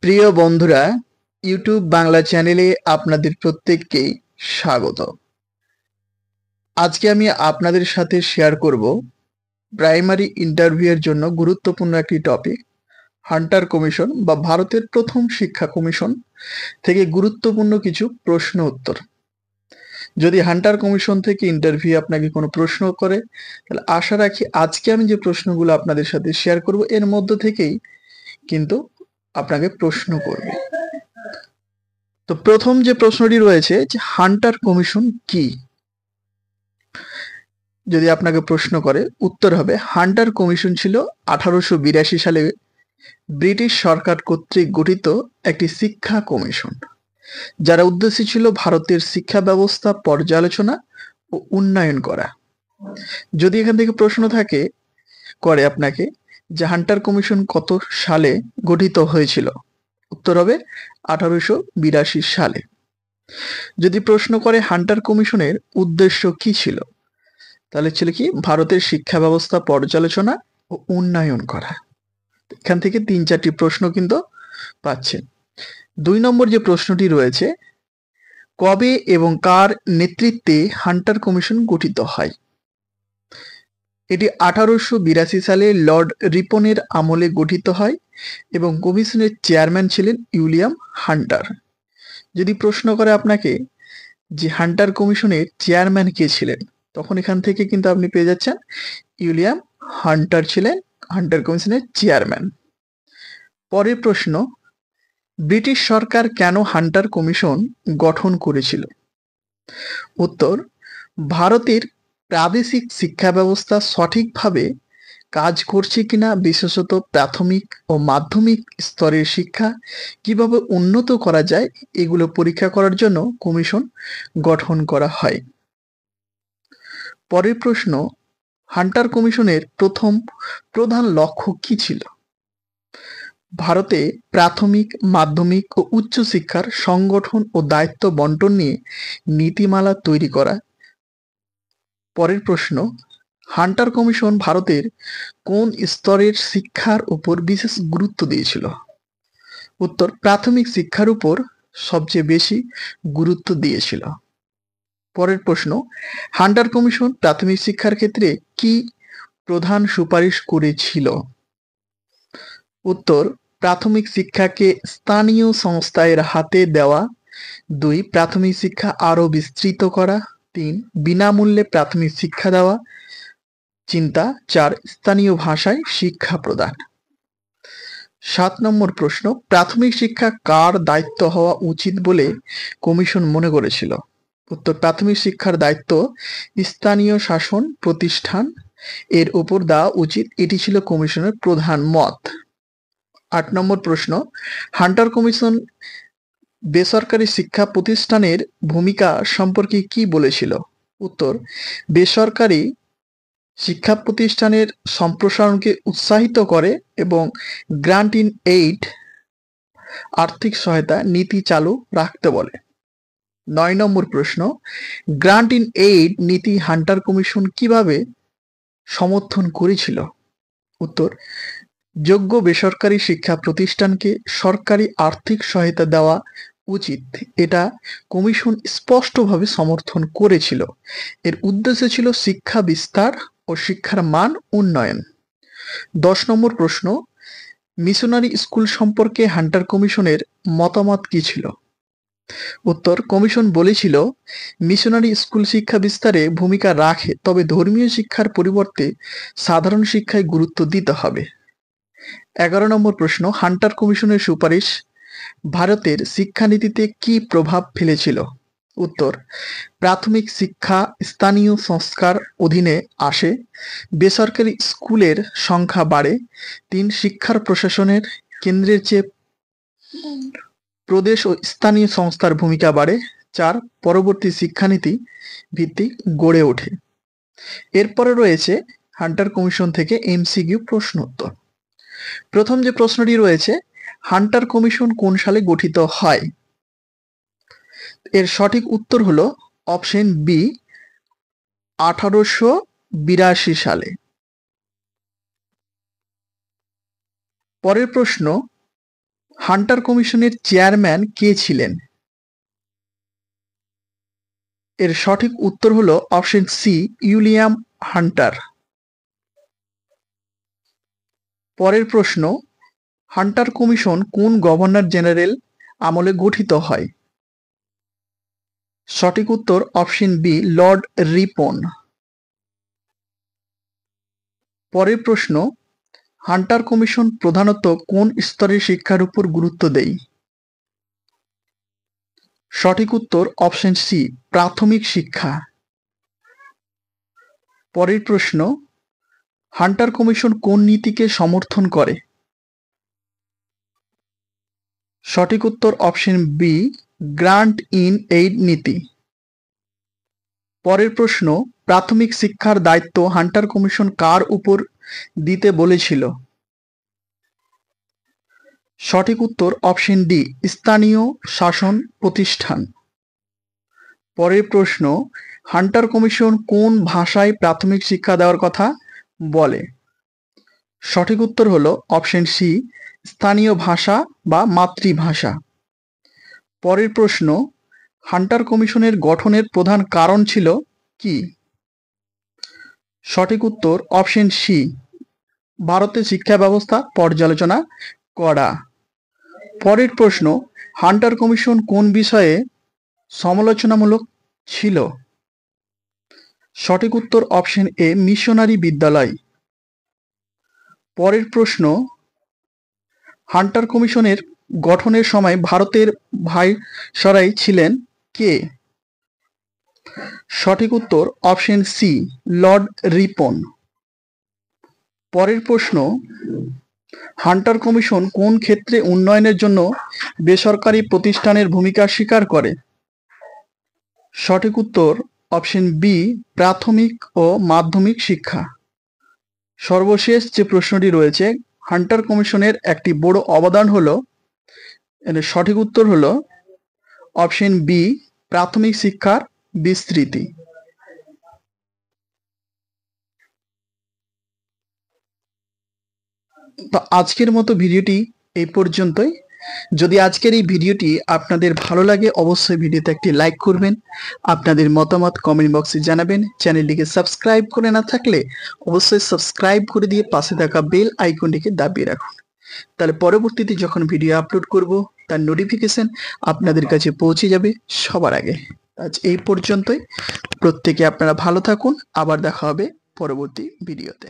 প্রিয় বন্ধুরা, ইউটিউব বাংলা চ্যানেলে আপনাদের প্রত্যেককেই স্বাগত। আজকে আমি আপনাদের সাথে শেয়ার করব প্রাইমারি ইন্টারভিউয়ের জন্য গুরুত্বপূর্ণ একটি টপিক, হান্টার কমিশন বা ভারতের প্রথম শিক্ষা কমিশন থেকে গুরুত্বপূর্ণ কিছু প্রশ্ন উত্তর। যদি হান্টার কমিশন থেকে ইন্টারভিউ আপনাকে কোনো প্রশ্ন করে, তাহলে আশা রাখি আজকে আমি যে প্রশ্নগুলো আপনাদের সাথে শেয়ার করব এর মধ্য থেকেই কিন্তু আপনাকে প্রশ্ন করবে। তো প্রথম যে প্রশ্নটি রয়েছে যে হান্টার কমিশন কি? যদি আপনাকে প্রশ্ন করে, উত্তর হবে হান্টার কমিশন ছিল 1882 সালে ব্রিটিশ সরকার কর্তৃক গঠিত একটি শিক্ষা কমিশন, যার উদ্দেশ্য ছিল ভারতের শিক্ষা ব্যবস্থা পর্যালোচনা ও উন্নয়ন করা। যদি এখান থেকে প্রশ্ন করে আপনাকে যে হান্টার কমিশন কত সালে গঠিত হয়েছিল, উত্তর হবে 1882 সালে। যদি প্রশ্ন করে হান্টার কমিশনের উদ্দেশ্য কি ছিল, তাহলে ছিল কি ভারতের শিক্ষা ব্যবস্থা পর্যালোচনা ও উন্নয়ন করা। এখান থেকে 3-4টি প্রশ্ন কিন্তু পাচ্ছেন। 2 নম্বর যে প্রশ্নটি রয়েছে, কবে এবং কার নেতৃত্বে হান্টার কমিশন গঠিত হয়? এটি 1882 সালে লর্ড রিপনের আমলে গঠিত হয় এবং কমিশনের চেয়ারম্যান ছিলেন উইলিয়াম হান্টার। যদি প্রশ্ন করে আপনাকে যে হান্টার কমিশনের চেয়ারম্যান কে ছিলেন, তখন এখান থেকে কিন্তু আপনি পেয়ে যাচ্ছেন উইলিয়াম হান্টার ছিলেন হান্টার কমিশনের চেয়ারম্যান। পরের প্রশ্ন, ব্রিটিশ সরকার কেন হান্টার কমিশন গঠন করেছিল? উত্তর, ভারতের প্রাদেশিক শিক্ষা ব্যবস্থা সঠিকভাবে কাজ করছে কিনা, বিশেষত প্রাথমিক ও মাধ্যমিক স্তরের শিক্ষা কিভাবে উন্নত করা যায়, এগুলো পরীক্ষা করার জন্য কমিশন গঠন করা হয়। পরের প্রশ্ন, হান্টার কমিশনের প্রথম প্রধান লক্ষ্য কি ছিল? ভারতে প্রাথমিক, মাধ্যমিক ও উচ্চশিক্ষার সংগঠন ও দায়িত্ব বন্টন নিয়ে নীতিমালা তৈরি করা। পরের প্রশ্ন, হান্টার কমিশন ভারতের কোন স্তরের শিক্ষার উপর বিশেষ গুরুত্ব দিয়েছিল? উত্তর, প্রাথমিক শিক্ষার উপর সবচেয়ে বেশি গুরুত্ব দিয়েছিল। পরের প্রশ্ন, হান্টার কমিশন প্রাথমিক শিক্ষার ক্ষেত্রে কি প্রধান সুপারিশ করেছিল? উত্তর, প্রাথমিক শিক্ষাকে স্থানীয় সংস্থার হাতে দেওয়া। 2, প্রাথমিক শিক্ষা আরও বিস্তৃত করা। 3, বিনামূল্যে প্রাথমিক শিক্ষা দেওয়া চিন্তা। 4, স্থানীয় ভাষায় শিক্ষা প্রদান। 7 নম্বর প্রশ্ন, প্রাথমিক শিক্ষা কার দায়িত্ব হওয়া উচিত বলে কমিশন মনে করেছিল? উত্তর, প্রাথমিক শিক্ষার দায়িত্ব স্থানীয় শাসন প্রতিষ্ঠান এর উপর দেওয়া উচিত, এটি ছিল কমিশনের প্রধান মত। 8 নম্বর প্রশ্ন, হান্টার কমিশন বেসরকারি শিক্ষা প্রতিষ্ঠানের ভূমিকা সম্পর্কে কি বলেছিল? উত্তর, বেসরকারি শিক্ষা প্রতিষ্ঠানের সম্প্রসারণকে উৎসাহিত করে এবং গ্রান্ট ইন এইড আর্থিক সহায়তা নীতি চালু রাখতে বলে। 9 নম্বর প্রশ্ন, গ্রান্ট ইন এইড নীতি হান্টার কমিশন কিভাবে সমর্থন করেছিল? উত্তর, যোগ্য বেসরকারি শিক্ষা প্রতিষ্ঠানকে সরকারি আর্থিক সহায়তা দেওয়া উচিত, এটা কমিশন স্পষ্টভাবে সমর্থন করেছিল। এর উদ্দেশ্য ছিল শিক্ষা বিস্তার ও শিক্ষার মান উন্নয়ন। 10 নম্বর প্রশ্ন, মিশনারি স্কুল সম্পর্কে হান্টার কমিশনের মতামত কি ছিল? উত্তর, কমিশন বলেছিল মিশনারি স্কুল শিক্ষা বিস্তারে ভূমিকা রাখে, তবে ধর্মীয় শিক্ষার পরিবর্তে সাধারণ শিক্ষায় গুরুত্ব দিতে হবে। 11 নম্বর প্রশ্ন, হান্টার কমিশনের সুপারিশ ভারতের শিক্ষানীতিতে কি প্রভাব ফেলেছিল? উত্তর, প্রাথমিক শিক্ষা স্থানীয় সংস্কার অধীনে আসে, বেসরকারি স্কুলের সংখ্যা বাড়ে। 3, শিক্ষার প্রশাসনের কেন্দ্রের চেয়ে প্রদেশ ও স্থানীয় সংস্থার ভূমিকা বাড়ে। 4, পরবর্তী শিক্ষানীতি ভিত্তিক গড়ে ওঠে। এরপরে রয়েছে হান্টার কমিশন থেকে এমসিকিউ প্রশ্ন উত্তর। প্রথম যে প্রশ্নটি রয়েছে, হান্টার কমিশন কোন সালে গঠিত হয়? এর সঠিক উত্তর হলো অপশন বি, 1882 সালে। পরের প্রশ্ন, হান্টার কমিশনের চেয়ারম্যান কে ছিলেন? এর সঠিক উত্তর হলো অপশন সি, উইলিয়াম হান্টার। পরের প্রশ্ন, হান্টার কমিশন কোন গভর্নর জেনারেল আমলে গঠিত হয়? সঠিক উত্তর অপশন বি, লর্ড রিপন। পরের প্রশ্ন, হান্টার কমিশন প্রধানত কোন স্তরের শিক্ষার উপর গুরুত্ব দেয়? সঠিক উত্তর অপশন সি, প্রাথমিক শিক্ষা। পরের প্রশ্ন, হান্টার কমিশন কোন নীতিকে সমর্থন করে? সঠিক উত্তর option B, grant in aid নীতি। পরের প্রশ্ন, প্রাথমিক শিক্ষার দায়িত্ব হান্টার কমিশন কার উপর দিতে বলেছিল? সঠিক উত্তর অপশন ডি, স্থানীয় শাসন প্রতিষ্ঠান। পরের প্রশ্ন, হান্টার কমিশন কোন ভাষায় প্রাথমিক শিক্ষা দেওয়ার কথা বলে? সঠিক উত্তর হলো অপশন সি, স্থানীয় ভাষা বা মাতৃভাষা। পরের প্রশ্ন, হান্টার কমিশনের গঠনের প্রধান কারণ ছিল কি? সঠিক উত্তর অপশন সি, ভারতের শিক্ষা ব্যবস্থা পর্যালোচনা করা। পরের প্রশ্ন, হান্টার কমিশন কোন বিষয়ে সমালোচনামূলক ছিল? সঠিক উত্তর অপশন এ, মিশনারি বিদ্যালয়। পরের প্রশ্ন, হান্টার কমিশনের গঠনের সময় ভারতের ভাইসরয় ছিলেন কে? সঠিক উত্তর অপশন সি, লর্ড রিপন। পরের প্রশ্ন, হান্টার কমিশন কোন ক্ষেত্রে উন্নয়নের জন্য বেসরকারি প্রতিষ্ঠানের ভূমিকা স্বীকার করে? সঠিক উত্তর অপশন বি, প্রাথমিক ও মাধ্যমিক শিক্ষা। সর্বশেষ যে প্রশ্নটি রয়েছে, হান্টার কমিশনের একটি বড় অবদান হলো, এর সঠিক উত্তর হলো অপশন বি, প্রাথমিক শিক্ষার বিস্তৃতি। তো আজকের মতো ভিডিওটি এই পর্যন্তই। যদি আজকের এই ভিডিওটি আপনাদের ভালো লাগে, অবশ্যই ভিডিওতে একটি লাইক করবেন, আপনাদের মতামত কমেন্ট বক্সে জানাবেন। চ্যানেলটিকে সাবস্ক্রাইব করে না থাকলে অবশ্যই সাবস্ক্রাইব করে দিয়ে পাশে থাকা বেল আইকনটিকে দাবিয়ে রাখুন, তাহলে পরবর্তীতে যখন ভিডিও আপলোড করব তার নোটিফিকেশন আপনাদের কাছে পৌঁছে যাবে সবার আগে। আজ এই পর্যন্তই, প্রত্যেকে আপনারা ভালো থাকুন, আবার দেখা হবে পরবর্তী ভিডিওতে।